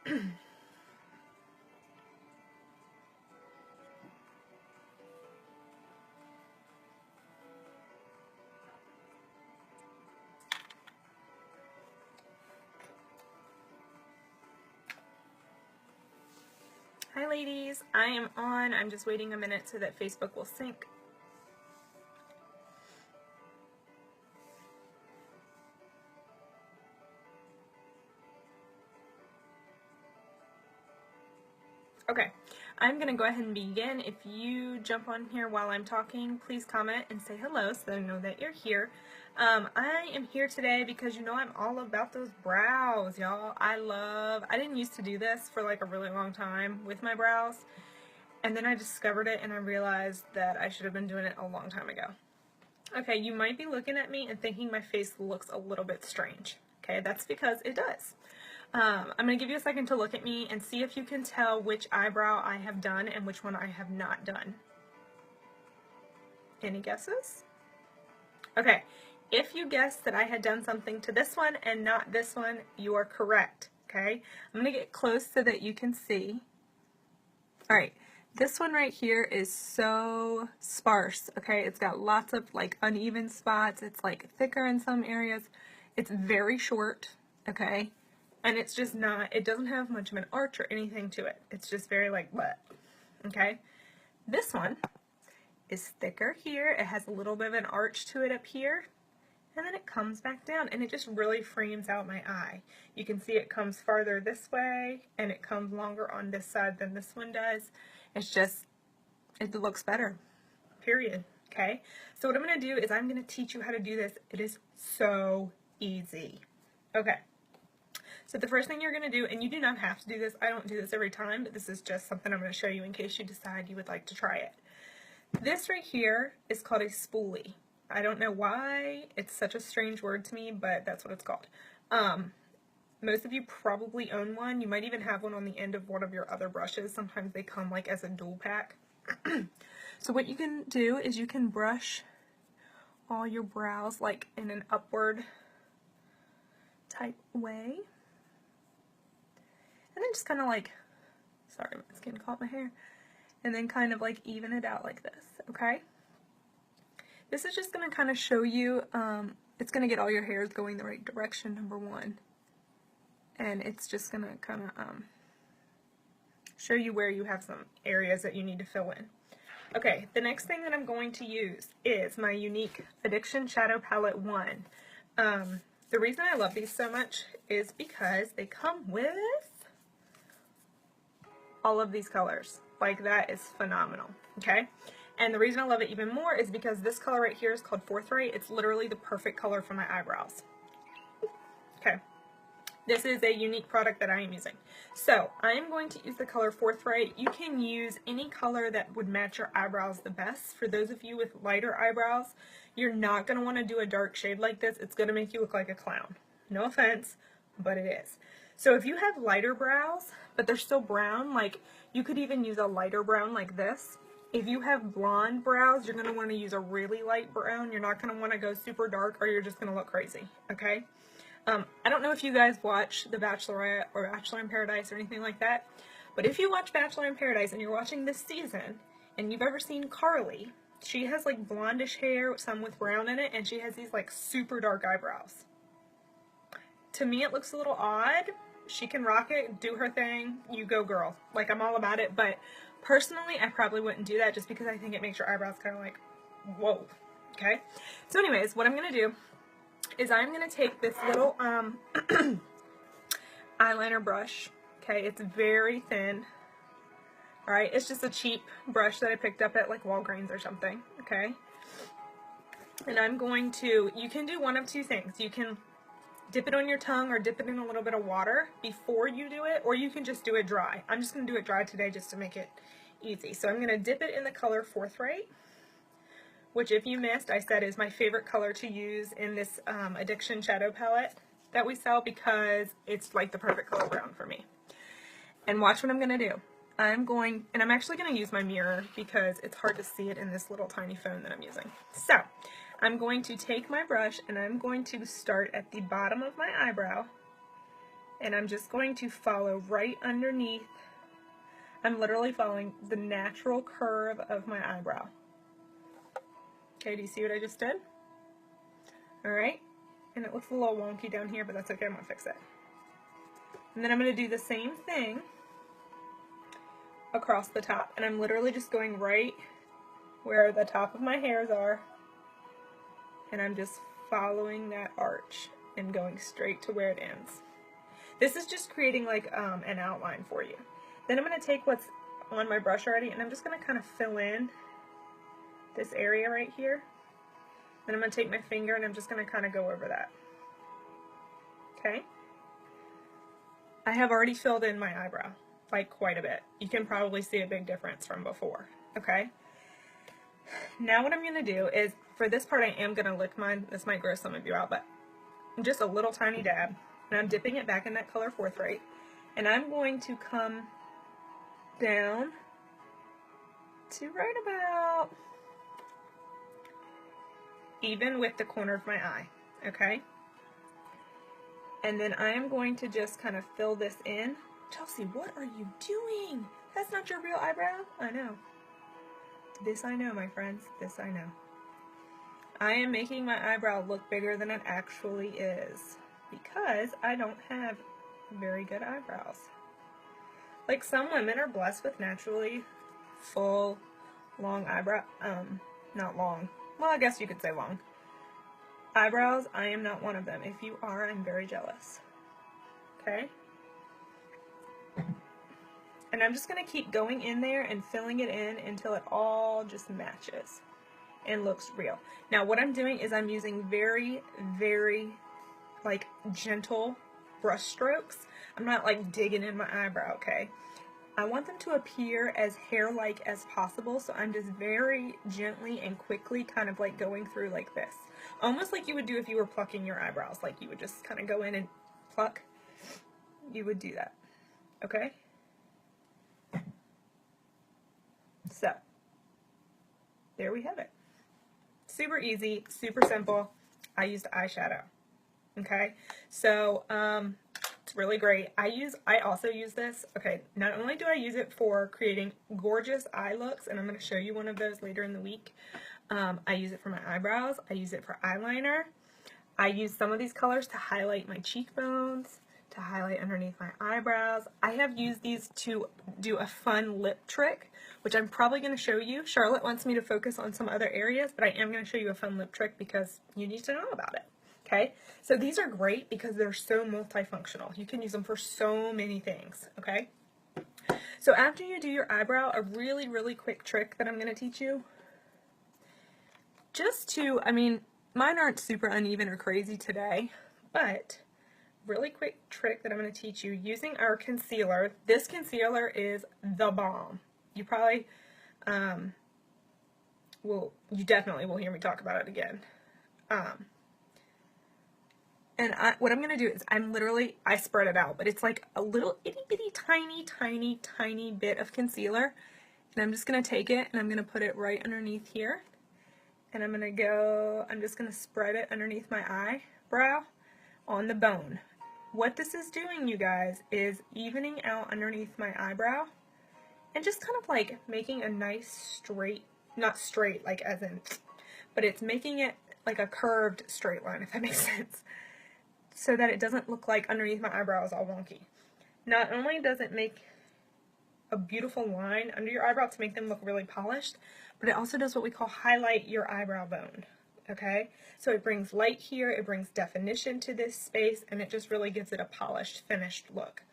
Hi ladies, I am on. I'm just waiting a minute so that Facebook will sync. Okay, I'm going to go ahead and begin. If you jump on here while I'm talking, please comment and say hello so that I know that you're here. I am here today because you know I'm all about those brows, y'all. I didn't used to do this for like a really long time with my brows, and then I discovered it and I realized that I should have been doing it a long time ago. Okay, you might be looking at me and thinking my face looks a little bit strange. Okay, that's because it does. I'm going to give you a second to look at me and see if you can tell which eyebrow I have done and which one I have not done. Any guesses? Okay, if you guessed that I had done something to this one and not this one, you are correct. Okay, I'm going to get close so that you can see. Alright, this one right here is so sparse, okay? It's got lots of like uneven spots. It's like thicker in some areas. It's very short, okay? And it's just not, it doesn't have much of an arch or anything to it. It's just very like, bleh, okay? This one is thicker here. It has a little bit of an arch to it up here. And then it comes back down and it just really frames out my eye. You can see it comes farther this way and it comes longer on this side than this one does. It's just, it looks better, period, okay? So what I'm going to do is I'm going to teach you how to do this. It is so easy. Okay, so the first thing you're going to do, and you do not have to do this, I don't do this every time, but this is just something I'm going to show you in case you decide you would like to try it. This right here is called a spoolie. I don't know why it's such a strange word to me, but that's what it's called. Most of you probably own one. You might even have one on the end of one of your other brushes. Sometimes they come like as a dual pack. So what you can do is you can brush all your brows like in an upward type way. And then just kind of like, sorry, my skin caught my hair. And then kind of like even it out like this, okay? This is just going to kind of show you, it's going to get all your hairs going the right direction, number one. And it's just going to kind of show you where you have some areas that you need to fill in. Okay, the next thing that I'm going to use is my unique Addiction Shadow Palette 1. The reason I love these so much is because they come with all of these colors. Like, that is phenomenal, okay? And the reason I love it even more is because this color right here is called Forthright. It's literally the perfect color for my eyebrows. Okay. This is a unique product that I am using. So, I am going to use the color Forthright. You can use any color that would match your eyebrows the best. For those of you with lighter eyebrows, you're not going to want to do a dark shade like this. It's going to make you look like a clown. No offense, but it is. So if you have lighter brows, but they're still brown, like you could even use a lighter brown like this. If you have blonde brows, you're going to want to use a really light brown. You're not going to want to go super dark or you're just going to look crazy, okay? I don't know if you guys watch The Bachelorette or Bachelor in Paradise or anything like that, but if you watch Bachelor in Paradise and you're watching this season and you've ever seen Carly, she has like blondish hair, some with brown in it, and she has these like super dark eyebrows. To me, it looks a little odd. She can rock it, do her thing, you go girl. Like, I'm all about it, but personally, I probably wouldn't do that just because I think it makes your eyebrows kind of like, whoa, okay? So anyways, what I'm going to do is I'm going to take this little eyeliner brush, okay? It's very thin, all right? It's just a cheap brush that I picked up at like Walgreens or something, okay? And I'm going to, you can do one of two things. You can dip it on your tongue or dip it in a little bit of water before you do it, or you can just do it dry. I'm just going to do it dry today just to make it easy. So I'm going to dip it in the color Forthright, which if you missed, I said is my favorite color to use in this Addiction Shadow Palette that we sell because it's like the perfect color brown for me. And watch what I'm going to do. I'm actually going to use my mirror because it's hard to see it in this little tiny phone that I'm using. So, I'm going to take my brush and I'm going to start at the bottom of my eyebrow and I'm just going to follow right underneath. I'm literally following the natural curve of my eyebrow. Okay, do you see what I just did? Alright, and it looks a little wonky down here, but that's okay, I'm going to fix it. And then I'm going to do the same thing across the top, and I'm literally just going right where the top of my hairs are, and I'm just following that arch and going straight to where it ends. This is just creating like an outline for you. Then I'm going to take what's on my brush already, and I'm just going to kind of fill in this area right here. Then I'm going to take my finger and I'm just going to kind of go over that. Okay? I have already filled in my eyebrow, like quite a bit. You can probably see a big difference from before. Okay? Now what I'm going to do is, for this part I am going to lick mine. This might gross some of you out, but just a little tiny dab. And I'm dipping it back in that color Forthright. And I'm going to come down to right about even with the corner of my eye. Okay? And then I am going to just kind of fill this in. Chelsea, what are you doing? That's not your real eyebrow? I know. This I know, my friends. This I know. I am making my eyebrow look bigger than it actually is because I don't have very good eyebrows. Like, some women are blessed with naturally full, long eyebrow, not long. Well, I guess you could say long. Eyebrows, I am not one of them. If you are, I'm very jealous. Okay? And I'm just going to keep going in there and filling it in until it all just matches and looks real. Now what I'm doing is I'm using very, very like gentle brush strokes. I'm not like digging in my eyebrow, okay? I want them to appear as hair-like as possible, so I'm just very gently and quickly kind of like going through like this. Almost like you would do if you were plucking your eyebrows. Like you would just kind of go in and pluck. You would do that, okay? So, there we have it. Super easy, super simple. I used eyeshadow, okay? So, it's really great. I also use this. Okay, not only do I use it for creating gorgeous eye looks, and I'm going to show you one of those later in the week. I use it for my eyebrows. I use it for eyeliner. I use some of these colors to highlight my cheekbones, to highlight underneath my eyebrows. I have used these to do a fun lip trick, which I'm probably going to show you. Charlotte wants me to focus on some other areas, but I am going to show you a fun lip trick because you need to know about it. Okay, so these are great because they're so multifunctional. You can use them for so many things, okay? So after you do your eyebrow, a really, really quick trick that I'm going to teach you, just to, I mean, mine aren't super uneven or crazy today, but really quick trick that I'm going to teach you using our concealer. This concealer is the bomb. You probably, you definitely will hear me talk about it again. And what I'm going to do is I spread it out, but it's like a little itty bitty tiny, tiny, tiny bit of concealer. And I'm just going to take it and I'm going to put it right underneath here. And I'm just going to spread it underneath my eyebrow on the bone. What this is doing, you guys, is evening out underneath my eyebrow and just kind of like making a nice straight, not straight like as in, but it's making it like a curved straight line, if that makes sense, so that it doesn't look like underneath my eyebrow is all wonky. Not only does it make a beautiful line under your eyebrow to make them look really polished, but it also does what we call highlight your eyebrow bone. Okay, so it brings light here, it brings definition to this space, and it just really gives it a polished, finished look.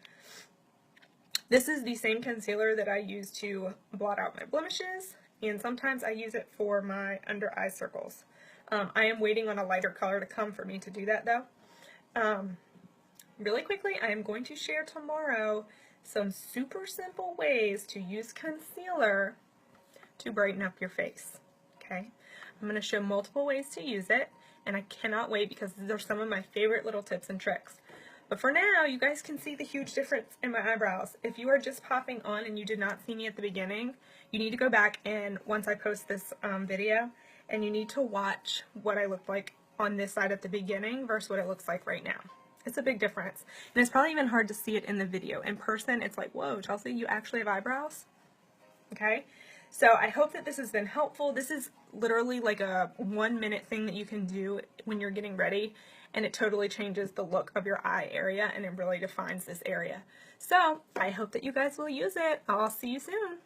This is the same concealer that I use to blot out my blemishes, and sometimes I use it for my under eye circles. I am waiting on a lighter color to come for me to do that though. Really quickly, I am going to share tomorrow some super simple ways to use concealer to brighten up your face. Okay? I'm going to show multiple ways to use it, and I cannot wait because these are some of my favorite little tips and tricks. But for now, you guys can see the huge difference in my eyebrows. If you are just popping on and you did not see me at the beginning, you need to go back and once I post this video, and you need to watch what I looked like on this side at the beginning versus what it looks like right now. It's a big difference. And it's probably even hard to see it in the video. In person, it's like, whoa, Chelsea, you actually have eyebrows? Okay? So I hope that this has been helpful. This is literally like a 1-minute thing that you can do when you're getting ready, and it totally changes the look of your eye area, and it really defines this area. So I hope that you guys will use it. I'll see you soon.